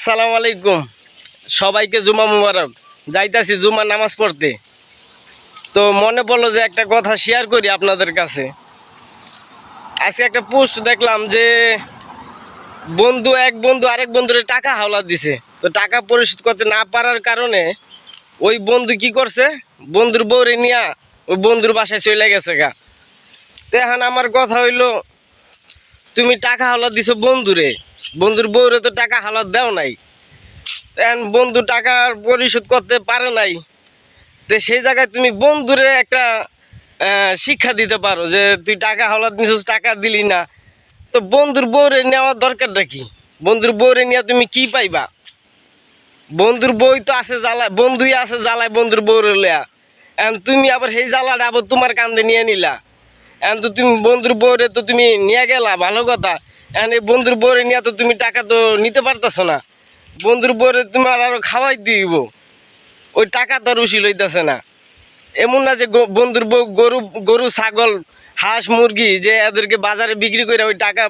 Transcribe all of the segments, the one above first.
আসসালামু আলাইকুম, সবাইকে জুমা মুবারক। যাইতাছি জুমা নামাজ পড়তে, তো মনে পড়লো যে একটা কথা শেয়ার করি আপনাদের কাছে। আজকে একটা পোস্ট দেখলাম যে এক বন্ধু আরেক বন্ধুরে টাকা হাওলাত দিছে। তো টাকা পরিশোধ করতে না পারার কারণে ওই বন্ধু কি করছে, বন্ধুর বউরে নিয়ে ওই বন্ধুর বাসায় চলে গেছে গা। তো এখন আমার কথা হইলো, তুমি টাকা হাওলাত দিছো বন্ধুরে, বন্ধুর বউরে তো টাকা হাওলাত দেও নাই। এখন বন্ধু টাকা পরিশোধ করতে পারে নাই, তো সেই জায়গায় তুমি বন্ধুরে একটা শিক্ষা দিতে পারো যে তুই টাকা হাওলাত নিছিস, টাকা দিলি না। তো বন্ধুর বউরে নেওয়ার দরকারটা কি? বন্ধুর বউরে নিয়ে তুমি কি পাইবা? বন্ধুর বই তো আছে জ্বালায়, বন্ধুই আছে জ্বালায় বন্ধুর বউরে লেয়া। এখন তুমি আবার সেই জ্বালাটা আবার তোমার কান্দে নিয়ে নিলা। এখন তো তুমি বন্ধুর বউরে তো তুমি নিয়ে গেলা, ভালো কথা। এখন এই বন্ধুর বউরে নিয়ে তো তুমি টাকা তো নিতে পারতেছো না। বন্ধুর বউরে তোমার আরো খাওয়াই দিব, ওই টাকা তো আর উশিল হইতেছে না। এমন না যে বন্ধুর বউ গরু গরু ছাগল হাঁস মুরগি যে এদেরকে বাজারে বিক্রি করে ওই টাকা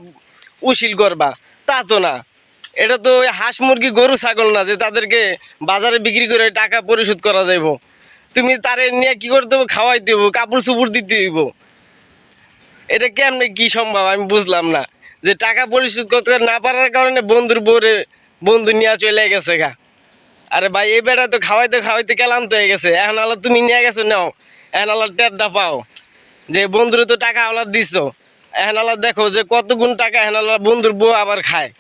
উশিল করবা, তা তো না। এটা তো ওই হাঁস মুরগি গরু ছাগল না যে তাদেরকে বাজারে বিক্রি করে ওই টাকা পরিশোধ করা যাইব। তুমি তারে নিয়ে কি করতে হবে? খাওয়াই দিব, কাপড় চুপড় দিতে হইব। এটা কেমনে কি সম্ভব আমি বুঝলাম না, যে টাকা পরিশোধ করতে না পারার কারণে বন্ধুর বউরে বন্ধু নিয়ে চলে গেছে গা। আরে ভাই, এই বেড়া তো খাওয়াইতে খাওয়াইতে ক্লান্ত হয়ে গেছে। এখন আল্লাহ তুমি নিয়ে গেছো, নাও এখন আল্লাহ টেরটা পাও যে বন্ধুরে তো টাকা আল্লাহ দিছো। এখন আল্লাহ দেখো যে কত গুণ টাকা এখন আল্লাহ বন্ধুর বউ আবার খায়।